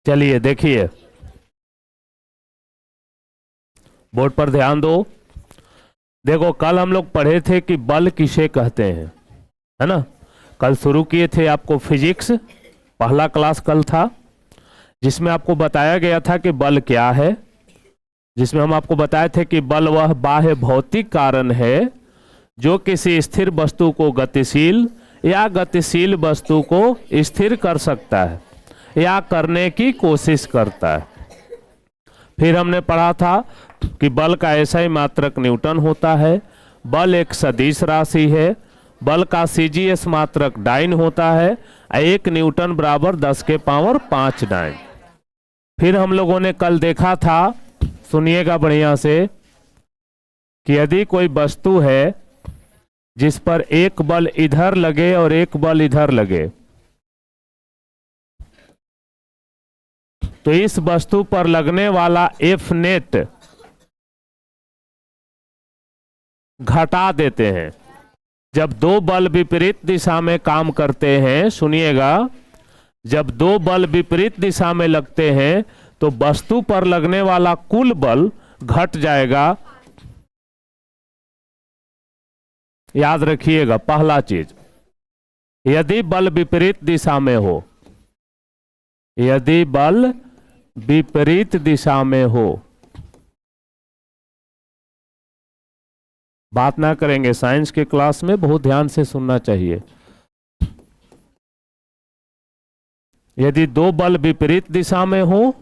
चलिए देखिए, बोर्ड पर ध्यान दो। देखो, कल हम लोग पढ़े थे कि बल किसे कहते हैं, है ना। कल शुरू किए थे आपको फिजिक्स, पहला क्लास कल था, जिसमें आपको बताया गया था कि बल क्या है। जिसमें हम आपको बताए थे कि बल वह बाह्य भौतिक कारण है जो किसी स्थिर वस्तु को गतिशील या गतिशील वस्तु को स्थिर कर सकता है या करने की कोशिश करता है। फिर हमने पढ़ा था कि बल का SI मात्रक न्यूटन होता है। बल एक सदिश राशि है। बल का CGS मात्रक डाइन होता है। 1 न्यूटन बराबर 10 के पावर 5 डाइन। फिर हम लोगों ने कल देखा था, सुनिएगा बढ़िया से, कि यदि कोई वस्तु है जिस पर एक बल इधर लगे और एक बल इधर लगे, तो इस वस्तु पर लगने वाला F नेट घटा देते हैं। जब दो बल विपरीत दिशा में काम करते हैं, सुनिएगा, जब दो बल विपरीत दिशा में लगते हैं तो वस्तु पर लगने वाला कुल बल घट जाएगा। याद रखिएगा पहला चीज, यदि बल विपरीत दिशा में हो, यदि बल विपरीत दिशा में हो, बात ना करेंगे, साइंस के क्लास में बहुत ध्यान से सुनना चाहिए। यदि दो बल विपरीत दिशा में हो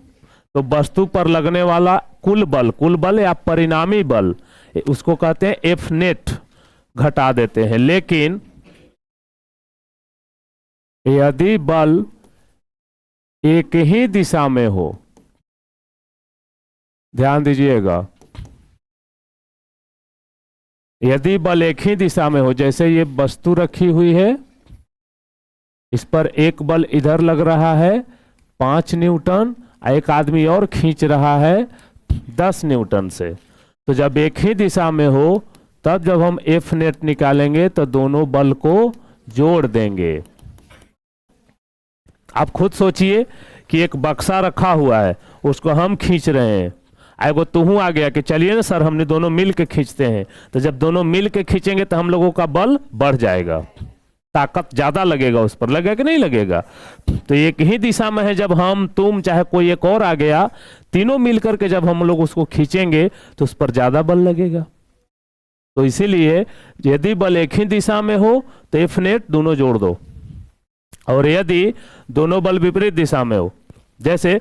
तो वस्तु पर लगने वाला कुल बल या परिणामी बल, उसको कहते हैं F नेट, घटा देते हैं। लेकिन यदि बल एक ही दिशा में हो, ध्यान दीजिएगा, यदि बल एक ही दिशा में हो, जैसे ये वस्तु रखी हुई है, इस पर एक बल इधर लग रहा है 5 न्यूटन, एक आदमी और खींच रहा है 10 न्यूटन से, तो जब एक ही दिशा में हो तब जब हम F नेट निकालेंगे तो दोनों बल को जोड़ देंगे। आप खुद सोचिए कि एक बक्सा रखा हुआ है, उसको हम खींच रहे हैं, एगो तुहू आ गया कि चलिए ना सर हमने दोनों मिल के खींचते हैं, तो जब दोनों मिल के खींचेंगे तो हम लोगों का बल बढ़ जाएगा, ताकत ज्यादा लगेगा उस पर, लगेगा कि नहीं लगेगा। तो एक ही दिशा में है, जब हम तुम चाहे कोई एक और आ गया, तीनों मिलकर के जब हम लोग उसको खींचेंगे तो उस पर ज्यादा बल लगेगा। तो इसीलिए यदि बल एक ही दिशा में हो तो F नेट दोनों जोड़ दो, और यदि दोनों बल विपरीत दिशा में हो, जैसे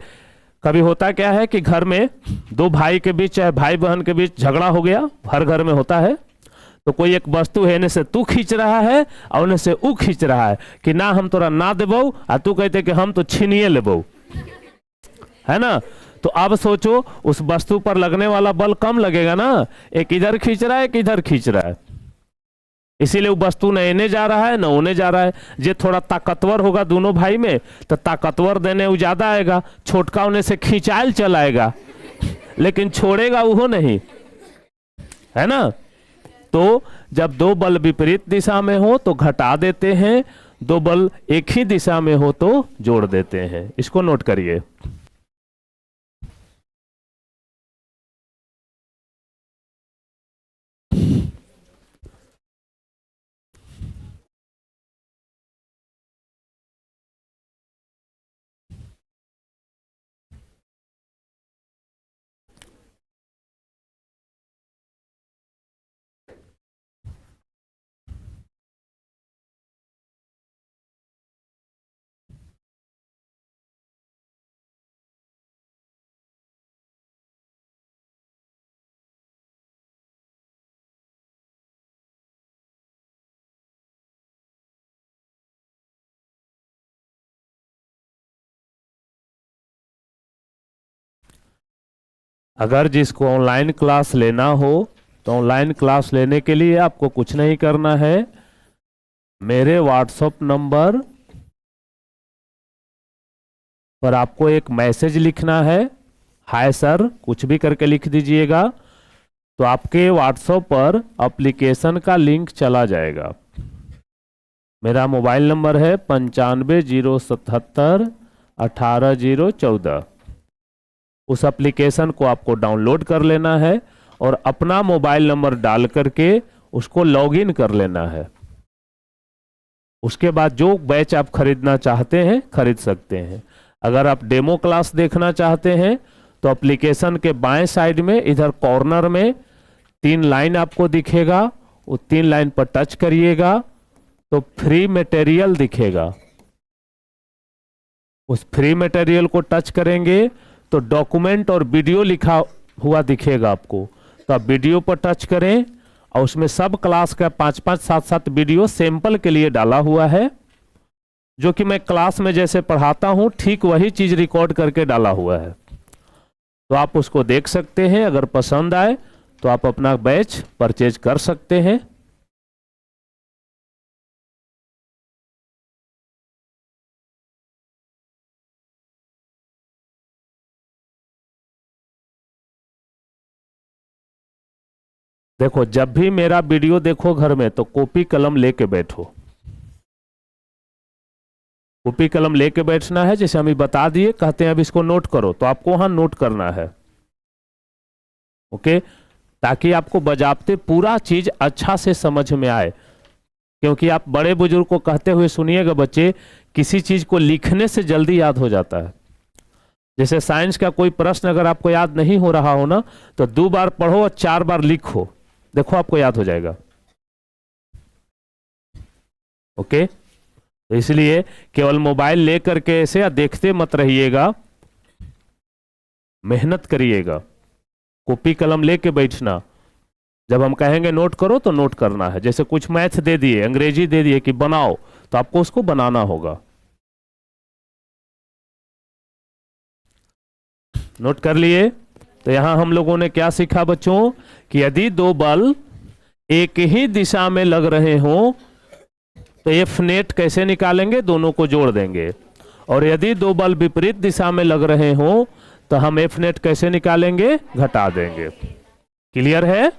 कभी होता क्या है कि घर में दो भाई के बीच, चाहे भाई बहन के बीच झगड़ा हो गया, हर घर में होता है, तो कोई एक वस्तु है, इन्हें से तू खींच रहा है और उन्हें से ऊ खींच रहा है कि ना हम तोरा ना देबो, और तू कहते कि हम तो छीनिए लेबो, है ना। तो अब सोचो उस वस्तु पर लगने वाला बल कम लगेगा ना, एक इधर खींच रहा है, एक इधर खींच रहा है, इसीलिए वो वस्तु न इन्हें जा रहा है न उन्हें जा रहा है। जे थोड़ा ताकतवर होगा दोनों भाई में तो ताकतवर देने वो ज्यादा आएगा, छोटका उन्हें से खींचायल चलाएगा, लेकिन छोड़ेगा वो नहीं, है ना। तो जब दो बल विपरीत दिशा में हो तो घटा देते हैं, दो बल एक ही दिशा में हो तो जोड़ देते हैं। इसको नोट करिए। अगर जिसको ऑनलाइन क्लास लेना हो तो ऑनलाइन क्लास लेने के लिए आपको कुछ नहीं करना है, मेरे व्हाट्सएप नंबर पर आपको एक मैसेज लिखना है, हाय सर कुछ भी करके लिख दीजिएगा, तो आपके व्हाट्सएप पर एप्लीकेशन का लिंक चला जाएगा। मेरा मोबाइल नंबर है 9507 18014। उस एप्लीकेशन को आपको डाउनलोड कर लेना है और अपना मोबाइल नंबर डाल करके उसको लॉगिन कर लेना है। उसके बाद जो बैच आप खरीदना चाहते हैं खरीद सकते हैं। अगर आप डेमो क्लास देखना चाहते हैं तो एप्लीकेशन के बाएं साइड में इधर कॉर्नर में 3 लाइन आपको दिखेगा, वो 3 लाइन पर टच करिएगा तो फ्री मटेरियल दिखेगा। उस फ्री मटेरियल को टच करेंगे तो डॉक्यूमेंट और वीडियो लिखा हुआ दिखेगा आपको, तो आप वीडियो पर टच करें और उसमें सब क्लास का 5-5 7-7 वीडियो सैंपल के लिए डाला हुआ है, जो कि मैं क्लास में जैसे पढ़ाता हूं ठीक वही चीज रिकॉर्ड करके डाला हुआ है। तो आप उसको देख सकते हैं, अगर पसंद आए तो आप अपना बैच परचेज कर सकते हैं। देखो, जब भी मेरा वीडियो देखो घर में तो कॉपी कलम लेके बैठो। कॉपी कलम लेके बैठना है, जैसे हम बता दिए, कहते हैं अब इसको नोट करो तो आपको वहां नोट करना है। ओके, ताकि आपको बजाते पूरा चीज अच्छा से समझ में आए। क्योंकि आप बड़े बुजुर्ग को कहते हुए सुनिएगा बच्चे, किसी चीज को लिखने से जल्दी याद हो जाता है। जैसे साइंस का कोई प्रश्न अगर आपको याद नहीं हो रहा हो ना, तो 2 बार पढ़ो और 4 बार लिखो, देखो आपको याद हो जाएगा। ओके, तो इसलिए केवल मोबाइल लेकर के ऐसे या देखते मत रहिएगा, मेहनत करिएगा। कॉपी कलम लेके बैठना, जब हम कहेंगे नोट करो तो नोट करना है। जैसे कुछ मैथ दे दिए, अंग्रेजी दे दिए कि बनाओ, तो आपको उसको बनाना होगा। नोट कर लिए? तो यहां हम लोगों ने क्या सीखा बच्चों, कि यदि 2 बल एक ही दिशा में लग रहे हों तो एफ नेट कैसे निकालेंगे, दोनों को जोड़ देंगे। और यदि 2 बल विपरीत दिशा में लग रहे हों तो हम एफ नेट कैसे निकालेंगे, घटा देंगे। क्लियर है?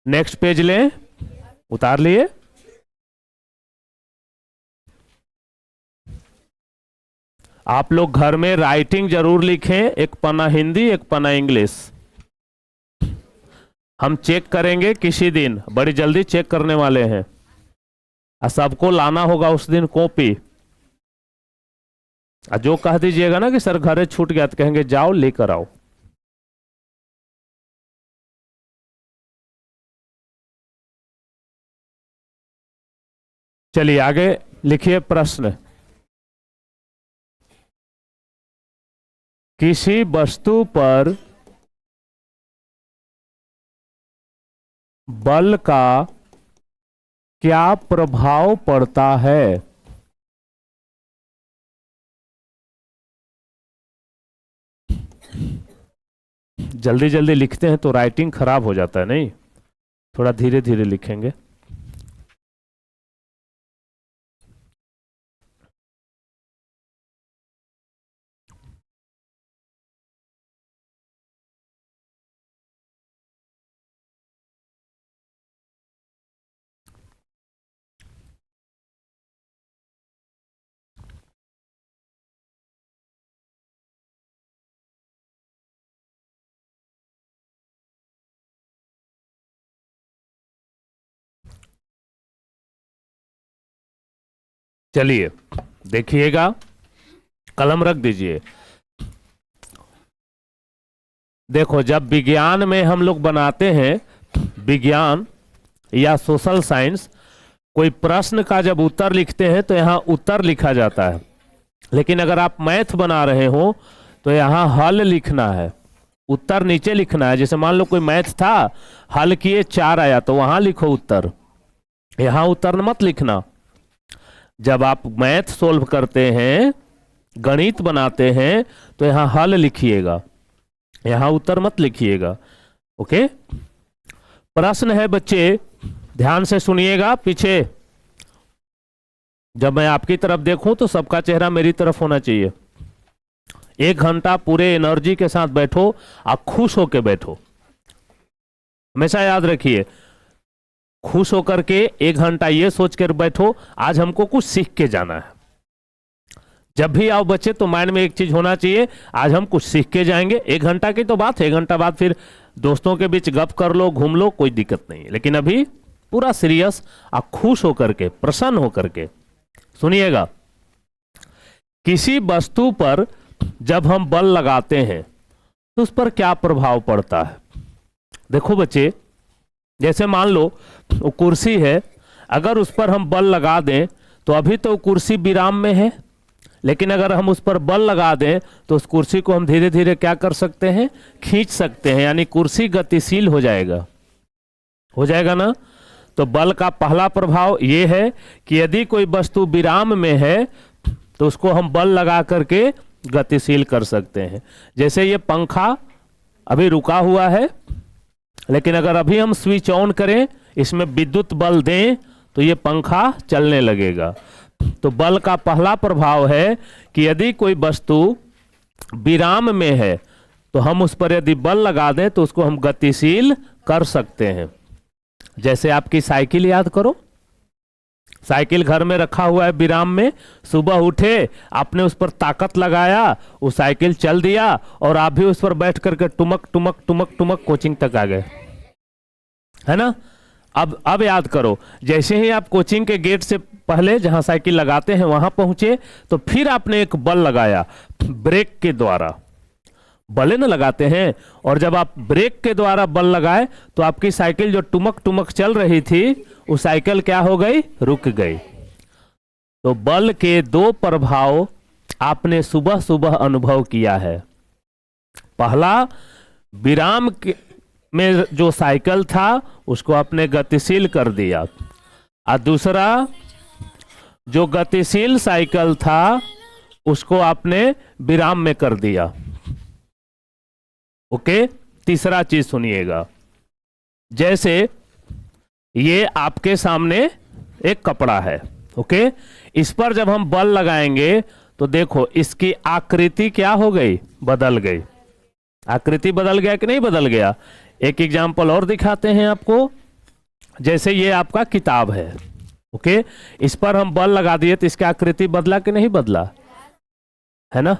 नेक्स्ट पेज लें, उतार लिए। आप लोग घर में राइटिंग जरूर लिखें, एक पन्ना हिंदी एक पन्ना इंग्लिश। हम चेक करेंगे किसी दिन, बड़ी जल्दी चेक करने वाले हैं, और सबको लाना होगा उस दिन कॉपी। जो कह दीजिएगा ना कि सर घरे छूट गया, तो कहेंगे जाओ लेकर आओ। चलिए आगे लिखिए प्रश्न। किसी वस्तु पर बल का क्या प्रभाव पड़ता है? जल्दी जल्दी लिखते हैं तो राइटिंग खराब हो जाता है, नहीं? थोड़ा धीरे धीरे लिखेंगे। चलिए देखिएगा, कलम रख दीजिए। देखो, जब विज्ञान में हम लोग बनाते हैं, विज्ञान या सोशल साइंस, कोई प्रश्न का जब उत्तर लिखते हैं तो यहां उत्तर लिखा जाता है। लेकिन अगर आप मैथ बना रहे हो तो यहां हल लिखना है, उत्तर नीचे लिखना है। जैसे मान लो कोई मैथ था, हल किए 4 आया तो वहां लिखो उत्तर, यहां उत्तर मत लिखना। जब आप मैथ सोल्व करते हैं, गणित बनाते हैं, तो यहां हल लिखिएगा, यहां उत्तर मत लिखिएगा। ओके, प्रश्न है बच्चे, ध्यान से सुनिएगा। पीछे जब मैं आपकी तरफ देखूं तो सबका चेहरा मेरी तरफ होना चाहिए। 1 घंटा पूरे एनर्जी के साथ बैठो, आप खुश होकर बैठो। हमेशा याद रखिए, खुश होकर के 1 घंटा ये सोच कर बैठो, आज हमको कुछ सीख के जाना है। जब भी आओ बच्चे तो माइंड में एक चीज होना चाहिए, आज हम कुछ सीख के जाएंगे। 1 घंटा की तो बात है, 1 घंटा बाद फिर दोस्तों के बीच गप कर लो, घूम लो, कोई दिक्कत नहीं है। लेकिन अभी पूरा सीरियस और खुश होकर के, प्रसन्न होकर के सुनिएगा। किसी वस्तु पर जब हम बल लगाते हैं तो उस पर क्या प्रभाव पड़ता है। देखो बच्चे, जैसे मान लो वो कुर्सी है, अगर उस पर हम बल लगा दें तो अभी तो कुर्सी विराम में है, लेकिन अगर हम उस पर बल लगा दें तो उस कुर्सी को हम धीरे धीरे क्या कर सकते हैं, खींच सकते हैं, यानी कुर्सी गतिशील हो जाएगा ना। तो बल का पहला प्रभाव यह है कि यदि कोई वस्तु विराम में है तो उसको हम बल लगा करके गतिशील कर सकते हैं। जैसे ये पंखा अभी रुका हुआ है, लेकिन अगर अभी हम स्विच ऑन करें, इसमें विद्युत बल दें तो ये पंखा चलने लगेगा। तो बल का पहला प्रभाव है कि यदि कोई वस्तु विराम में है तो हम उस पर यदि बल लगा दें तो उसको हम गतिशील कर सकते हैं। जैसे आपकी साइकिल याद करो, साइकिल घर में रखा हुआ है विराम में, सुबह उठे, आपने उस पर ताकत लगाया, वो साइकिल चल दिया और आप भी उस पर बैठ करके टुमक टुमक टुमक टुमक कोचिंग तक आ गए, है ना। अब याद करो, जैसे ही आप कोचिंग के गेट से पहले जहां साइकिल लगाते हैं वहां पहुंचे तो फिर आपने एक बल लगाया ब्रेक के द्वारा, बले न लगाते हैं, और जब आप ब्रेक के द्वारा बल लगाए तो आपकी साइकिल जो टुमक टुमक चल रही थी वो साइकिल क्या हो गई, रुक गई। तो बल के 2 प्रभाव आपने सुबह सुबह अनुभव किया है। पहला, विराम में जो साइकिल था उसको आपने गतिशील कर दिया, और दूसरा, जो गतिशील साइकिल था उसको आपने विराम में कर दिया। ओके, तीसरा चीज सुनिएगा। जैसे ये आपके सामने एक कपड़ा है, ओके, इस पर जब हम बल लगाएंगे तो देखो इसकी आकृति क्या हो गई, बदल गई। आकृति बदल गया कि नहीं बदल गया। एक एग्जाम्पल और दिखाते हैं आपको। जैसे ये आपका किताब है, ओके, इस पर हम बल लगा दिए तो इसकी आकृति बदला कि नहीं बदला, है ना।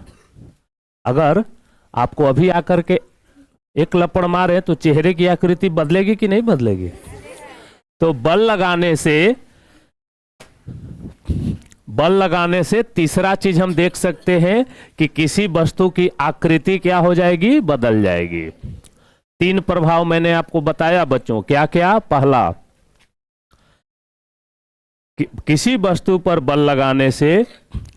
अगर आपको अभी आकर के एक लपड़ मारे तो चेहरे की आकृति बदलेगी कि नहीं बदलेगी। तो बल लगाने से तीसरा चीज हम देख सकते हैं कि किसी वस्तु की आकृति क्या हो जाएगी, बदल जाएगी। 3 प्रभाव मैंने आपको बताया बच्चों, क्या क्या। पहला, किसी वस्तु पर बल लगाने से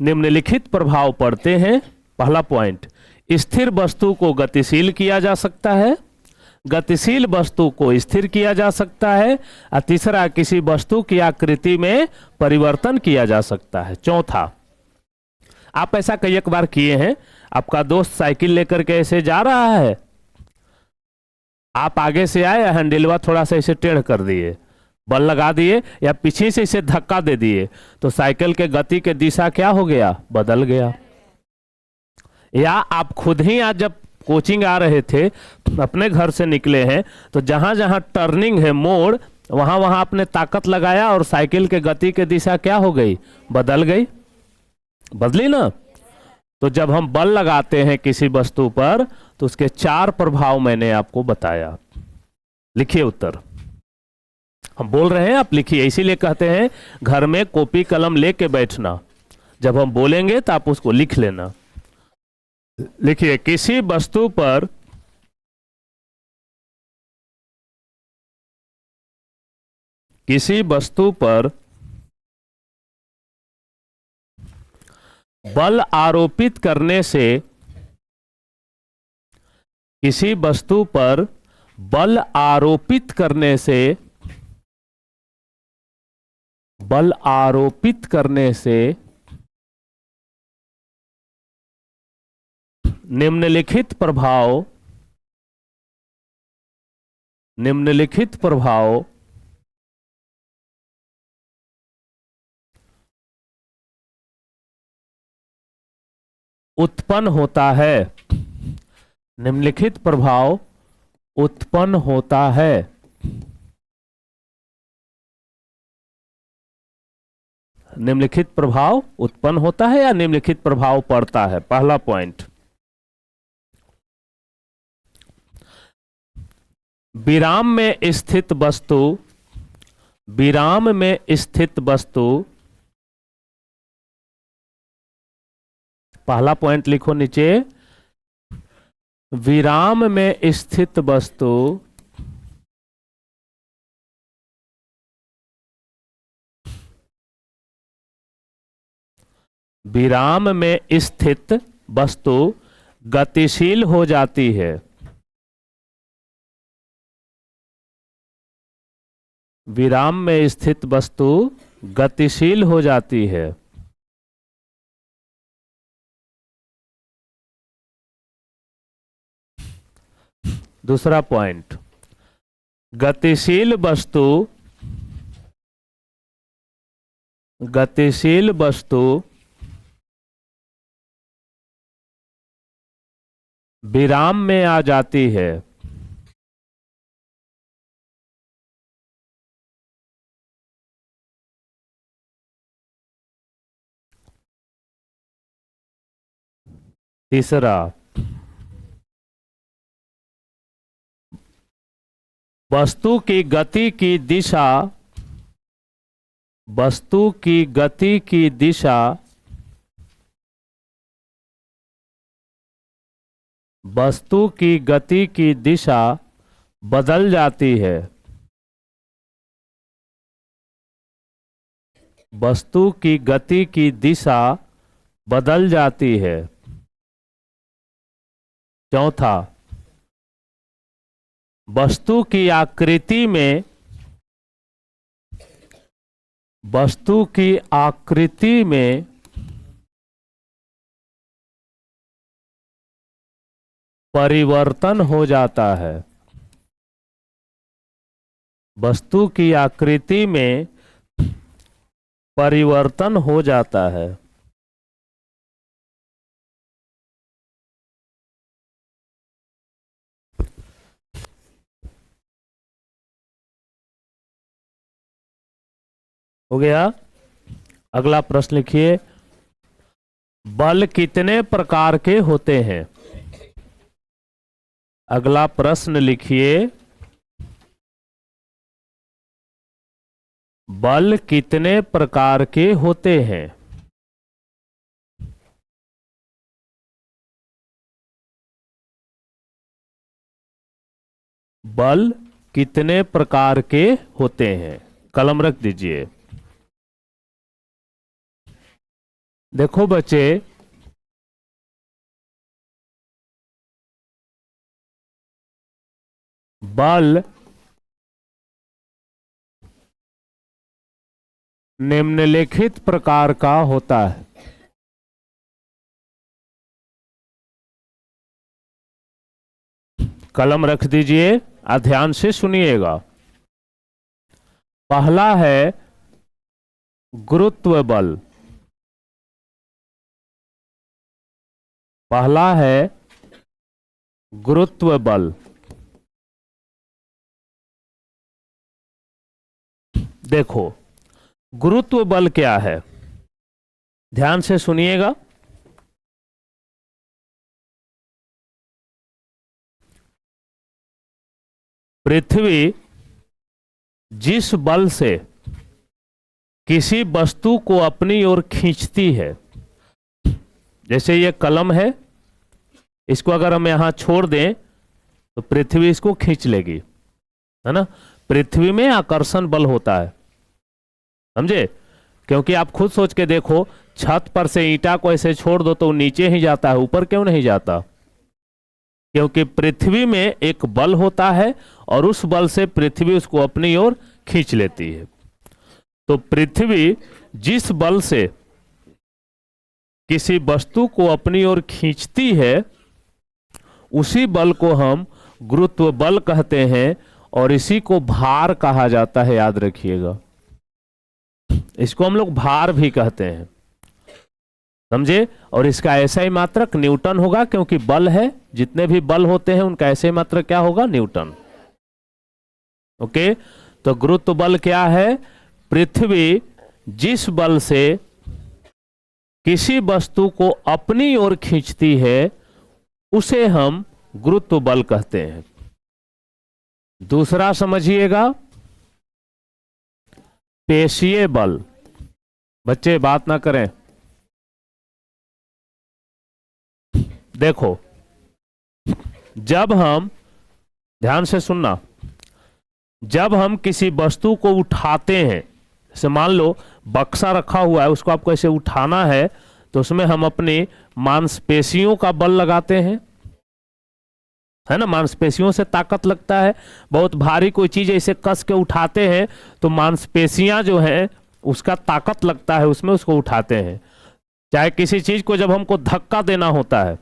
निम्नलिखित प्रभाव पड़ते हैं। पहला पॉइंट, स्थिर वस्तु को गतिशील किया जा सकता है, गतिशील वस्तु को स्थिर किया जा सकता है, और तीसरा, किसी वस्तु की आकृति में परिवर्तन किया जा सकता है। चौथा, आप ऐसा कई एक बार किए हैं, आपका दोस्त साइकिल लेकर के ऐसे जा रहा है, आप आगे से आए, हैंडलवा थोड़ा सा इसे टेढ़ कर दिए, बल लगा दिए, या पीछे से इसे धक्का दे दिए, तो साइकिल के गति के दिशा क्या हो गया, बदल गया। या आप खुद ही आज जब कोचिंग आ रहे थे, अपने घर से निकले हैं, तो जहां जहां टर्निंग है, मोड़, वहां वहां आपने ताकत लगाया और साइकिल के गति के दिशा क्या हो गई, बदल गई, बदली ना। तो जब हम बल लगाते हैं किसी वस्तु पर तो उसके 4 प्रभाव मैंने आपको बताया। लिखिए उत्तर, हम बोल रहे हैं, आप लिखिए। इसीलिए कहते हैं घर में कॉपी कलम लेके बैठना, जब हम बोलेंगे तो आप उसको लिख लेना। लिखिए, किसी वस्तु पर बल आरोपित करने से, किसी वस्तु पर बल आरोपित करने से, बल आरोपित करने से निम्नलिखित प्रभाव उत्पन्न होता है। निम्नलिखित प्रभाव उत्पन्न होता है। निम्नलिखित प्रभाव उत्पन्न होता है या निम्नलिखित प्रभाव पड़ता है? पहला पॉइंट, विराम में स्थित वस्तु, विराम में स्थित वस्तु, पहला पॉइंट लिखो नीचे, विराम में स्थित वस्तु विराम में स्थित वस्तु गतिशील हो जाती है। विराम में स्थित वस्तु गतिशील हो जाती है। दूसरा पॉइंट, गतिशील वस्तु विराम में आ जाती है। तीसरा, वस्तु की गति की दिशा, वस्तु की गति की दिशा वस्तु की गति की दिशा बदल जाती है। वस्तु की गति की दिशा बदल जाती है। चौथा, वस्तु की आकृति में, वस्तु की आकृति में परिवर्तन हो जाता है। वस्तु की आकृति में परिवर्तन हो जाता है। हो गया। अगला प्रश्न लिखिए, बल कितने प्रकार के होते हैं? अगला प्रश्न लिखिए, बल कितने प्रकार के होते हैं? बल कितने प्रकार के होते हैं? कलम रख दीजिए। देखो बच्चे, बल निम्नलिखित प्रकार का होता है। कलम रख दीजिए, ध्यान से सुनिएगा। पहला है गुरुत्व बल। पहला है गुरुत्व बल। देखो, गुरुत्व बल क्या है, ध्यान से सुनिएगा। पृथ्वी जिस बल से किसी वस्तु को अपनी ओर खींचती है, जैसे ये कलम है, इसको अगर हम यहां छोड़ दें तो पृथ्वी इसको खींच लेगी, है ना। पृथ्वी में आकर्षण बल होता है, समझे। क्योंकि आप खुद सोच के देखो, छत पर से ईंटा को ऐसे छोड़ दो तो नीचे ही जाता है, ऊपर क्यों नहीं जाता? क्योंकि पृथ्वी में एक बल होता है और उस बल से पृथ्वी उसको अपनी ओर खींच लेती है। तो पृथ्वी जिस बल से किसी वस्तु को अपनी ओर खींचती है, उसी बल को हम गुरुत्व बल कहते हैं और इसी को भार कहा जाता है, याद रखिएगा। इसको हम लोग भार भी कहते हैं, समझे। और इसका ऐसा ही मात्रक न्यूटन होगा, क्योंकि बल है, जितने भी बल होते हैं उनका ऐसे ही मात्रक क्या होगा? न्यूटन। ओके, तो गुरुत्व बल क्या है? पृथ्वी जिस बल से किसी वस्तु को अपनी ओर खींचती है उसे हम गुरुत्व बल कहते हैं। दूसरा समझिएगा, पेशीय बल। बच्चे बात ना करें, देखो जब हम, ध्यान से सुनना, जब हम किसी वस्तु को उठाते हैं, जैसे मान लो बक्सा रखा हुआ है, उसको आपको ऐसे उठाना है, तो उसमें हम अपनी मांसपेशियों का बल लगाते हैं, है ना। मांसपेशियों से ताकत लगता है। बहुत भारी कोई चीज ऐसे कस के उठाते हैं तो मांसपेशियां जो है उसका ताकत लगता है उसमें, उसको उठाते हैं। चाहे किसी चीज को जब हमको धक्का देना होता है,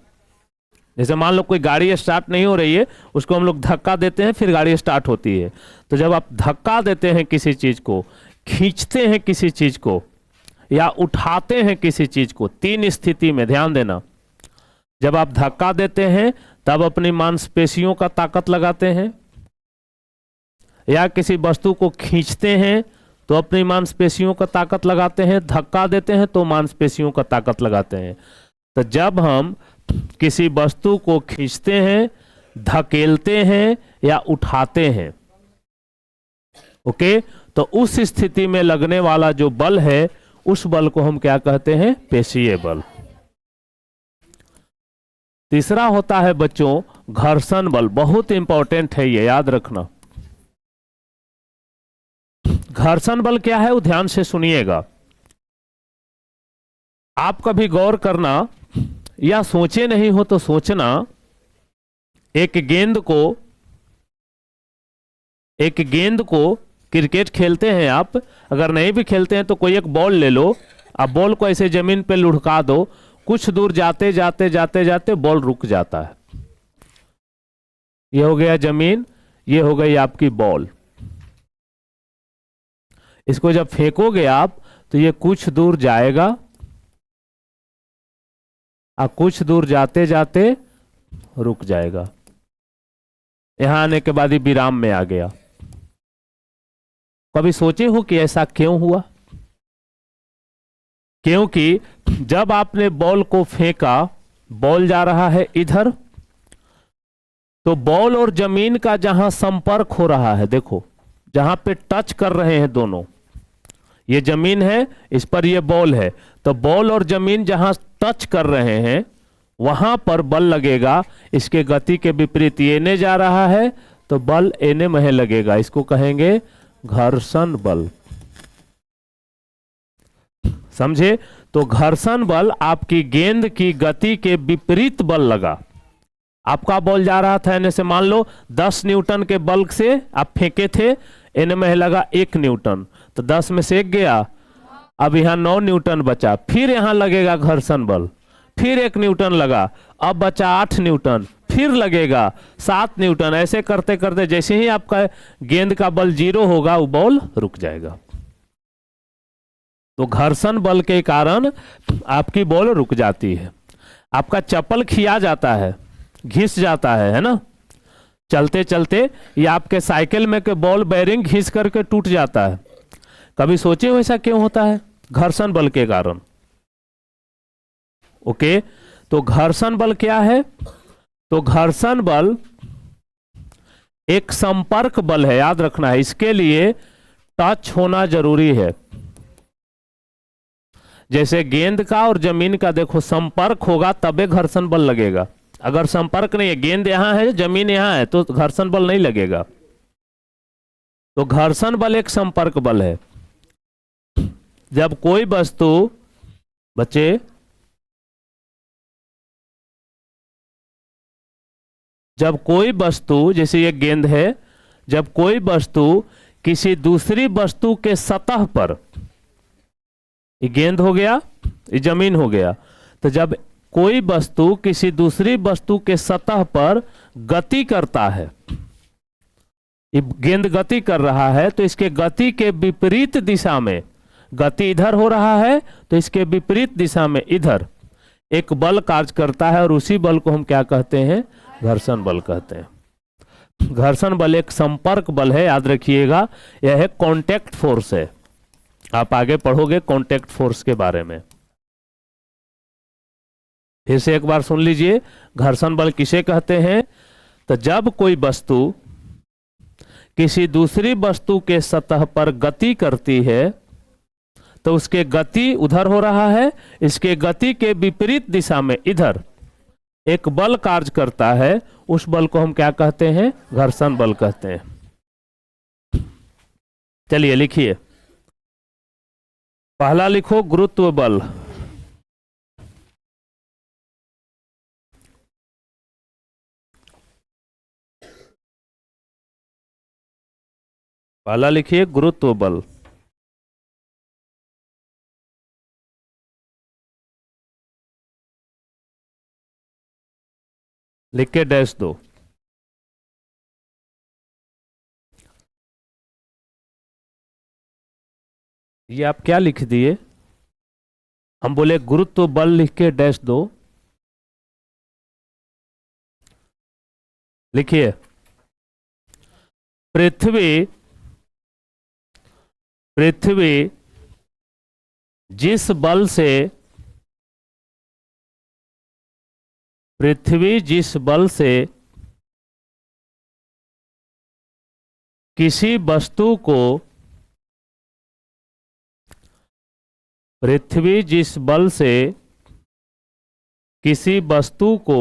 जैसे मान लो कोई गाड़ी स्टार्ट नहीं हो रही है, उसको हम लोग धक्का देते हैं फिर गाड़ी स्टार्ट होती है। तो जब आप धक्का देते हैं किसी चीज को, खींचते हैं किसी चीज को या उठाते हैं किसी चीज को, तीन स्थिति में ध्यान देना। जब आप धक्का देते हैं तब अपनी मांसपेशियों का ताकत लगाते हैं, या किसी वस्तु को खींचते हैं तो अपनी मांसपेशियों का ताकत लगाते हैं, धक्का देते हैं तो मांसपेशियों का ताकत लगाते हैं। तो जब हम किसी वस्तु को खींचते हैं, धकेलते हैं या उठाते हैं, ओके, तो उस स्थिति में लगने वाला जो बल है उस बल को हम क्या कहते हैं? पेशीय बल। तीसरा होता है बच्चों घर्षण बल। बहुत इंपॉर्टेंट है ये, याद रखना। घर्षण बल क्या है वो ध्यान से सुनिएगा। आप कभी गौर करना या सोचे नहीं हो तो सोचना, एक गेंद को क्रिकेट खेलते हैं आप, अगर नहीं भी खेलते हैं तो कोई एक बॉल ले लो, आप बॉल को ऐसे जमीन पे लुढ़का दो, कुछ दूर जाते जाते जाते जाते बॉल रुक जाता है। ये हो गया जमीन, ये हो गई आपकी बॉल। इसको जब फेंकोगे आप तो ये कुछ दूर जाएगा और कुछ दूर जाते जाते रुक जाएगा। यहां आने के बाद ही विराम में आ गया। कभी सोचे हो कि ऐसा क्यों हुआ? क्योंकि जब आपने बॉल को फेंका, बॉल जा रहा है इधर, तो बॉल और जमीन का जहां संपर्क हो रहा है, देखो जहां पे टच कर रहे हैं दोनों, ये जमीन है, इस पर ये बॉल है, तो बॉल और जमीन जहां टच कर रहे हैं वहां पर बल लगेगा। इसके गति के विपरीत ये ने जा रहा है तो बल एने में लगेगा। इसको कहेंगे घर्षण बल। समझे? तो घर्षण बल आपकी गेंद की गति के विपरीत बल लगा। आपका बॉल जा रहा था एने से, मान लो 10 न्यूटन के बल से आप फेंके थे, एने में लगा 1 न्यूटन, तो 10 में से 1 गया, अब यहां 9 न्यूटन बचा। फिर यहां लगेगा घर्षण बल, फिर 1 न्यूटन लगा, अब बचा 8 न्यूटन, फिर लगेगा 7 न्यूटन। ऐसे करते करते जैसे ही आपका गेंद का बल 0 होगा वो बॉल रुक जाएगा। तो घर्षण बल के कारण आपकी बॉल रुक जाती है। आपका चप्पल खिया जाता है, घिस जाता है ना, चलते चलते, या आपके साइकिल में के बॉल बेरिंग घिस करके टूट जाता है। कभी सोचे हो ऐसा क्यों होता है? घर्षण बल के कारण। ओके, तो घर्षण बल क्या है? तो घर्षण बल एक संपर्क बल है, याद रखना है। इसके लिए टच होना जरूरी है। जैसे गेंद का और जमीन का देखो संपर्क होगा तबे घर्षण बल लगेगा। अगर संपर्क नहीं है, गेंद यहां है जमीन यहां है, तो घर्षण बल नहीं लगेगा। तो घर्षण बल एक संपर्क बल है। जब कोई वस्तु, बच्चे जब कोई वस्तु, जैसे ये गेंद है, जब कोई वस्तु किसी दूसरी वस्तु के सतह पर, ये गेंद हो गया, ये जमीन हो गया, तो जब कोई वस्तु किसी दूसरी वस्तु के सतह पर गति करता है, ये गेंद गति कर रहा है, तो इसके गति के विपरीत दिशा में, गति इधर हो रहा है तो इसके विपरीत दिशा में इधर एक बल कार्य करता है, और उसी बल को हम क्या कहते हैं? घर्षण बल कहते हैं। घर्षण बल एक संपर्क बल है, याद रखिएगा। यह एक कांटेक्ट फोर्स है। आप आगे पढ़ोगे कांटेक्ट फोर्स के बारे में। फिर से एक बार सुन लीजिए, घर्षण बल किसे कहते हैं? तो जब कोई वस्तु किसी दूसरी वस्तु के सतह पर गति करती है तो उसके गति उधर हो रहा है, इसके गति के विपरीत दिशा में इधर एक बल कार्य करता है, उस बल को हम क्या कहते हैं? घर्षण बल कहते हैं। चलिए लिखिए, पहला लिखो गुरुत्व बल। पहला लिखिए गुरुत्व बल। लिख के डैश दो। ये आप क्या लिख दिए? हम बोले गुरुत्व बल, लिख के डैश दो। लिखिए, पृथ्वी पृथ्वी जिस बल से पृथ्वी जिस बल से किसी वस्तु को पृथ्वी जिस बल से किसी वस्तु को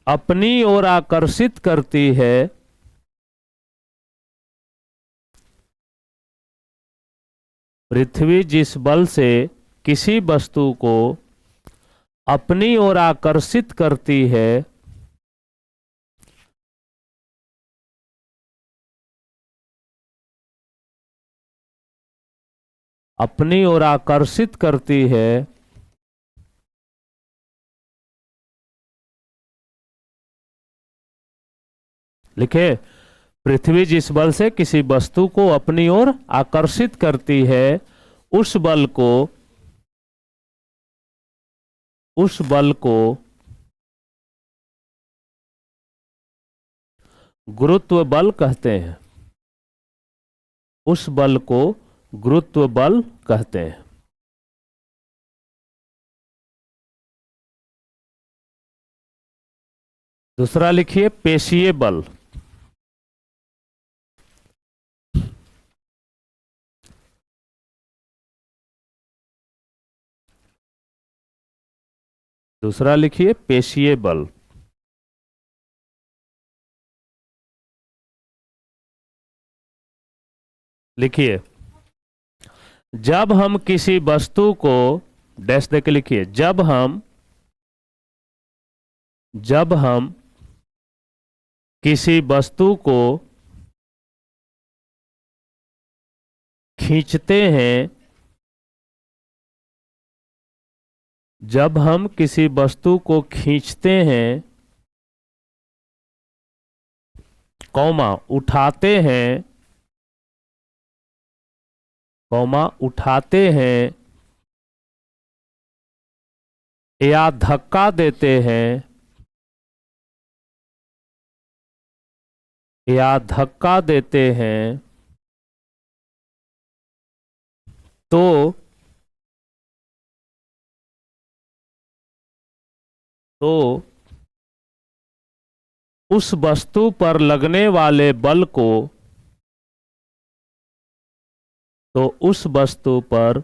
अपनी ओर आकर्षित करती है, पृथ्वी जिस बल से किसी वस्तु को अपनी ओर आकर्षित करती है, अपनी ओर आकर्षित करती है, लिखे, पृथ्वी जिस बल से किसी वस्तु को अपनी ओर आकर्षित करती है, उस बल को गुरुत्व बल कहते हैं। उस बल को गुरुत्व बल कहते हैं। दूसरा लिखिए पेशीय बल। दूसरा लिखिए पेशीय बल। लिखिए, जब हम किसी वस्तु को डैश देके लिखिए, जब हम किसी वस्तु को खींचते हैं, जब हम किसी वस्तु को खींचते हैं, कौमा उठाते हैं, कौमा उठाते हैं या धक्का देते हैं, या धक्का देते हैं, तो उस वस्तु पर लगने वाले बल को, तो उस वस्तु पर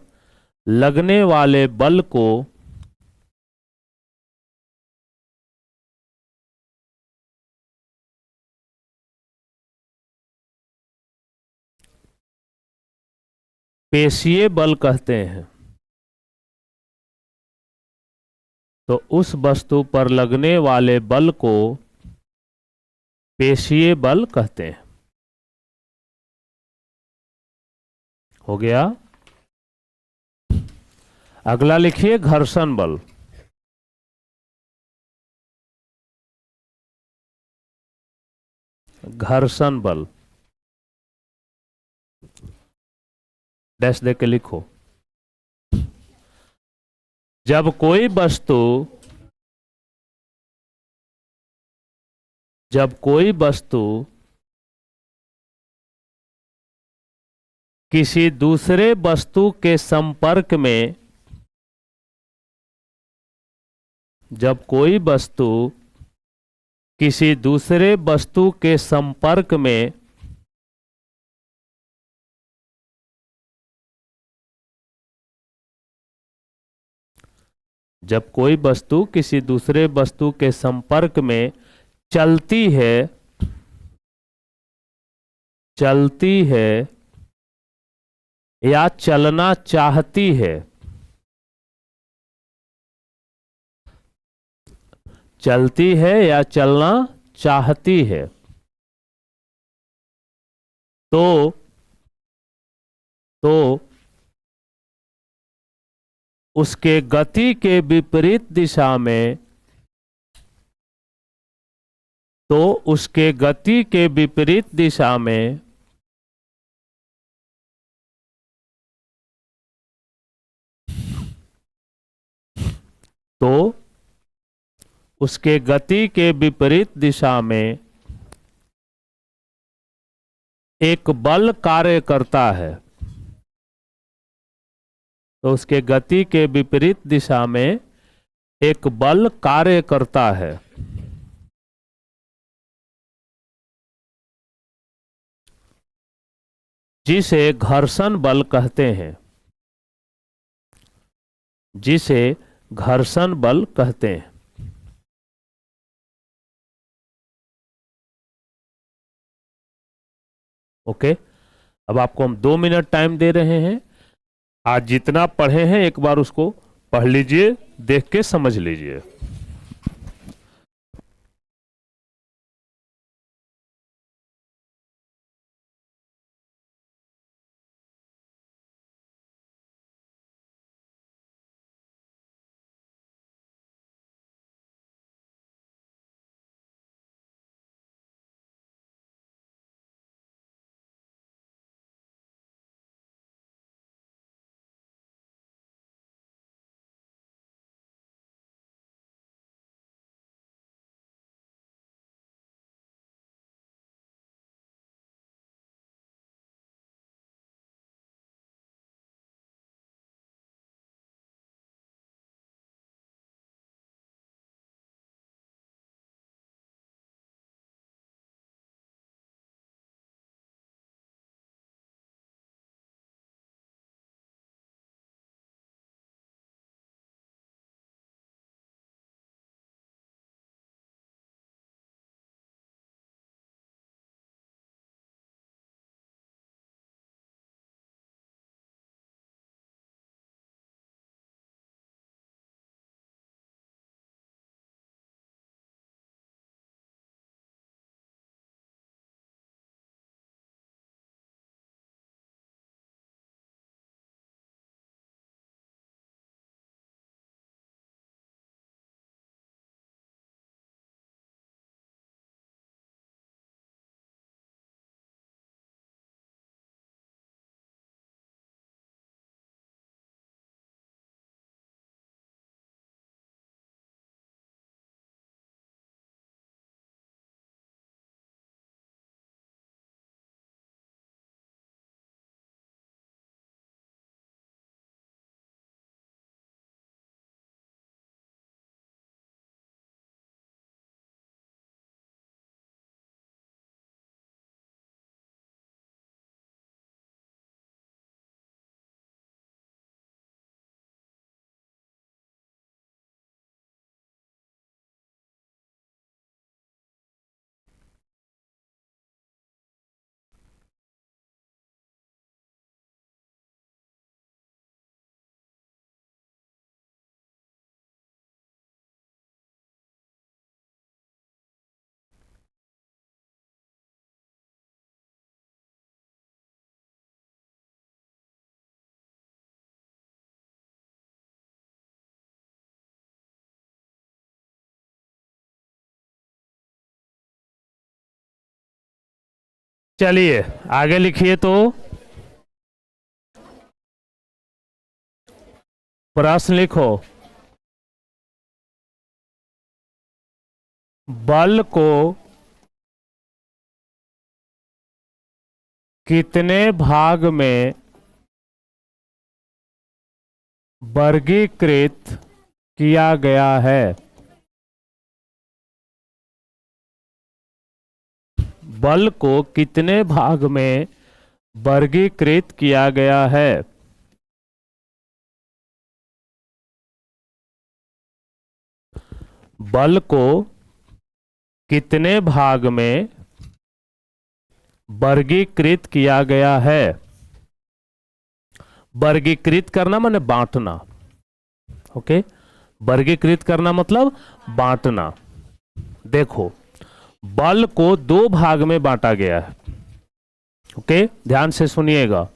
लगने वाले बल को पेशीय बल कहते हैं। तो उस वस्तु पर लगने वाले बल को पेशीय बल कहते हैं। हो गया। अगला लिखिए घर्षण बल। घर्षण बल डैश दे के लिखो। जब कोई वस्तु किसी दूसरे वस्तु के संपर्क में, जब कोई वस्तु किसी दूसरे वस्तु के संपर्क में जब कोई वस्तु किसी दूसरे वस्तु के संपर्क में चलती है या चलना चाहती है, चलती है या चलना चाहती है, तो उसके गति के विपरीत दिशा में उसके गति के विपरीत दिशा में तो उसके गति के विपरीत दिशा में एक बल कार्य करता है, तो उसके गति के विपरीत दिशा में एक बल कार्य करता है, जिसे घर्षण बल कहते हैं, जिसे घर्षण बल कहते हैं। ओके, अब आपको हम 2 मिनट टाइम दे रहे हैं। आज जितना पढ़े हैं एक बार उसको पढ़ लीजिए, देख के समझ लीजिए। चलिए आगे लिखिए। तो प्रश्न लिखो। बल को कितने भाग में वर्गीकृत किया गया है? बल को कितने भाग में वर्गीकृत किया गया है? बल को कितने भाग में वर्गीकृत किया गया है? वर्गीकृत करना माने बांटना। ओके, वर्गीकृत करना मतलब बांटना। देखो, बल को दो भाग में बांटा गया है। ओके, ध्यान से सुनिएगा।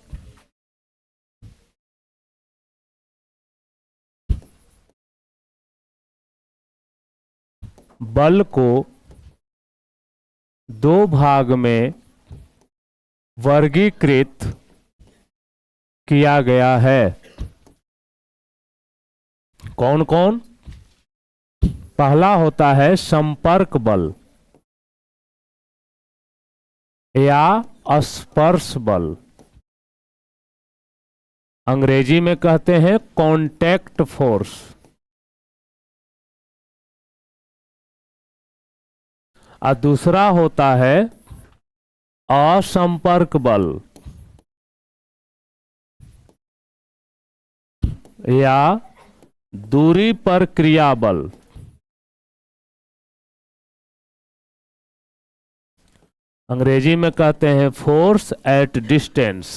बल को दो भाग में वर्गीकृत किया गया है। कौन कौन? पहला होता है संपर्क बल या स्पर्श बल, अंग्रेजी में कहते हैं कॉन्टैक्ट फोर्स। और दूसरा होता है असंपर्क बल या दूरी पर क्रिया बल। अंग्रेजी में कहते हैं फोर्स एट डिस्टेंस।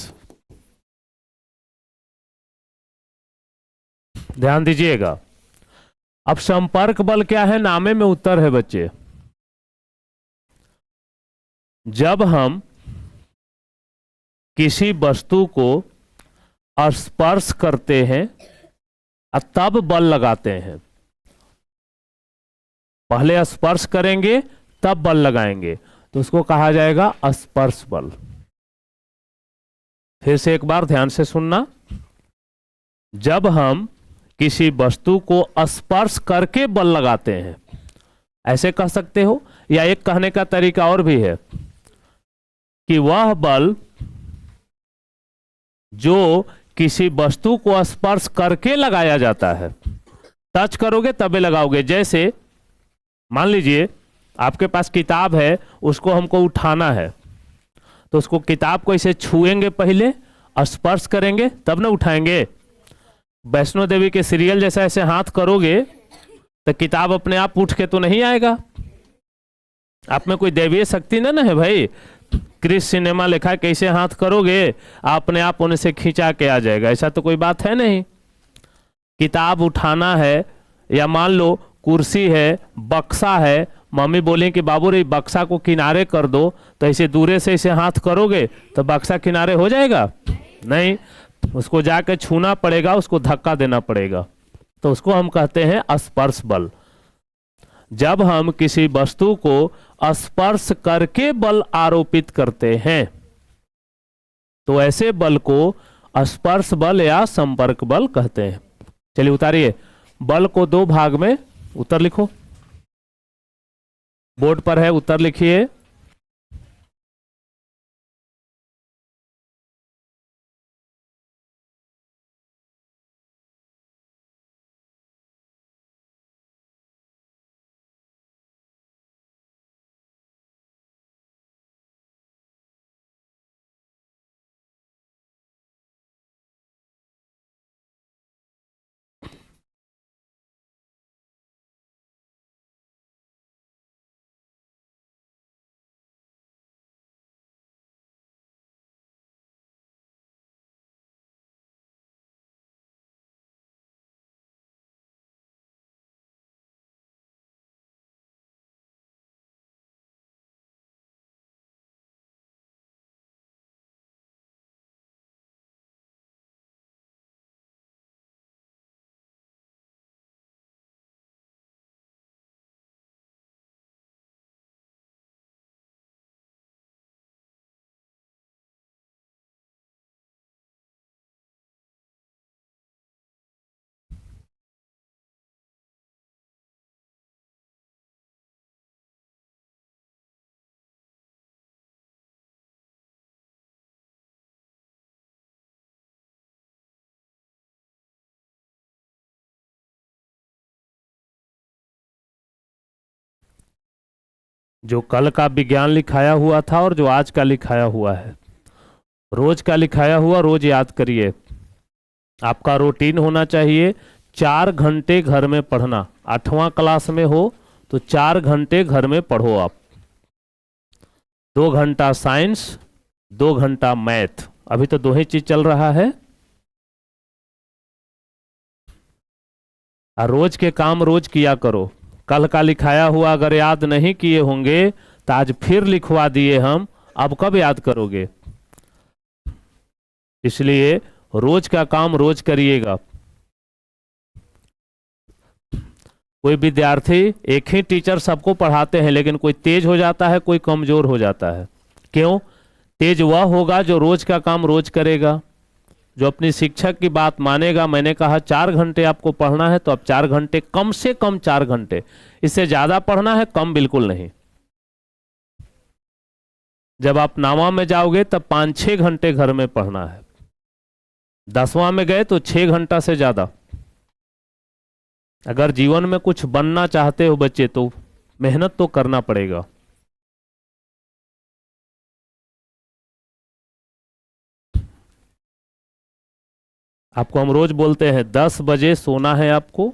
ध्यान दीजिएगा। अब संपर्क बल क्या है? नामे में उत्तर है बच्चे। जब हम किसी वस्तु को स्पर्श करते हैं और तब बल लगाते हैं। पहले स्पर्श करेंगे तब बल लगाएंगे, तो उसको कहा जाएगा स्पर्श बल। फिर से एक बार ध्यान से सुनना। जब हम किसी वस्तु को स्पर्श करके बल लगाते हैं, ऐसे कह सकते हो, या एक कहने का तरीका और भी है कि वह बल जो किसी वस्तु को स्पर्श करके लगाया जाता है, टच करोगे तबे लगाओगे। जैसे मान लीजिए आपके पास किताब है, उसको हमको उठाना है, तो उसको किताब को इसे छुएंगे, पहले स्पर्श करेंगे तब ना उठाएंगे। वैष्णो देवी के सीरियल जैसा ऐसे हाथ करोगे तो किताब अपने आप उठ के तो नहीं आएगा। आप में कोई दैवीय शक्ति ना है भाई। क्रिस सिनेमा लिखा है, कैसे हाथ करोगे अपने आप उन्हें से खींचा के आ जाएगा, ऐसा तो कोई बात है नहीं। किताब उठाना है, या मान लो कुर्सी है, बक्सा है, मम्मी बोले कि बाबू रे बक्सा को किनारे कर दो, तो ऐसे दूरे से ऐसे हाथ करोगे तो बक्सा किनारे हो जाएगा? नहीं, उसको जाके छूना पड़ेगा, उसको धक्का देना पड़ेगा। तो उसको हम कहते हैं स्पर्श बल। जब हम किसी वस्तु को स्पर्श करके बल आरोपित करते हैं, तो ऐसे बल को स्पर्श बल या संपर्क बल कहते हैं। चलिए उतारिए। बल को दो भाग में, उत्तर लिखो, बोर्ड पर है, उत्तर लिखिए। जो कल का विज्ञान लिखाया हुआ था और जो आज का लिखाया हुआ है, रोज का लिखाया हुआ रोज याद करिए। आपका रूटीन होना चाहिए 4 घंटे घर में पढ़ना। 8वां क्लास में हो तो 4 घंटे घर में पढ़ो आप। 2 घंटा साइंस, 2 घंटा मैथ। अभी तो 2 ही चीज चल रहा है। और रोज के काम रोज किया करो। कल का लिखाया हुआ अगर याद नहीं किए होंगे तो आज फिर लिखवा दिए हम, अब कब याद करोगे? इसलिए रोज का काम रोज करिएगा। कोई विद्यार्थी, एक ही टीचर सबको पढ़ाते हैं, लेकिन कोई तेज हो जाता है, कोई कमजोर हो जाता है। क्यों? तेज वह होगा जो रोज का काम रोज करेगा, जो अपनी शिक्षक की बात मानेगा। मैंने कहा 4 घंटे आपको पढ़ना है तो अब 4 घंटे, कम से कम 4 घंटे, इससे ज्यादा पढ़ना है कम बिल्कुल नहीं। जब आप 9वां में जाओगे तब 5-6 घंटे घर में पढ़ना है। 10वां में गए तो 6 घंटा से ज्यादा। अगर जीवन में कुछ बनना चाहते हो बच्चे तो मेहनत तो करना पड़ेगा। आपको हम रोज बोलते हैं 10 बजे सोना है आपको,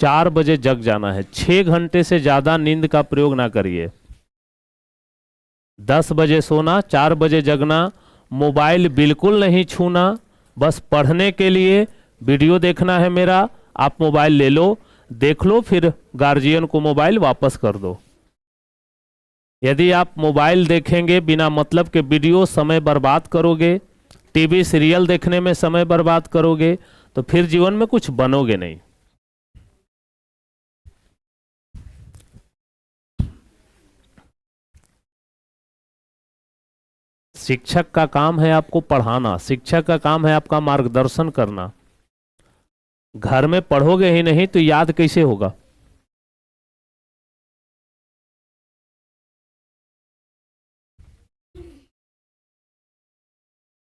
4 बजे जग जाना है। 6 घंटे से ज्यादा नींद का प्रयोग ना करिए। 10 बजे सोना, 4 बजे जगना। मोबाइल बिल्कुल नहीं छूना। बस पढ़ने के लिए वीडियो देखना है मेरा, आप मोबाइल ले लो, देख लो, फिर गार्जियन को मोबाइल वापस कर दो। यदि आप मोबाइल देखेंगे बिना मतलब के वीडियो, समय बर्बाद करोगे, टीवी सीरियल देखने में समय बर्बाद करोगे, तो फिर जीवन में कुछ बनोगे नहीं। शिक्षक का काम है आपको पढ़ाना, शिक्षक का काम है आपका मार्गदर्शन करना। घर में पढ़ोगे ही नहीं तो याद कैसे होगा?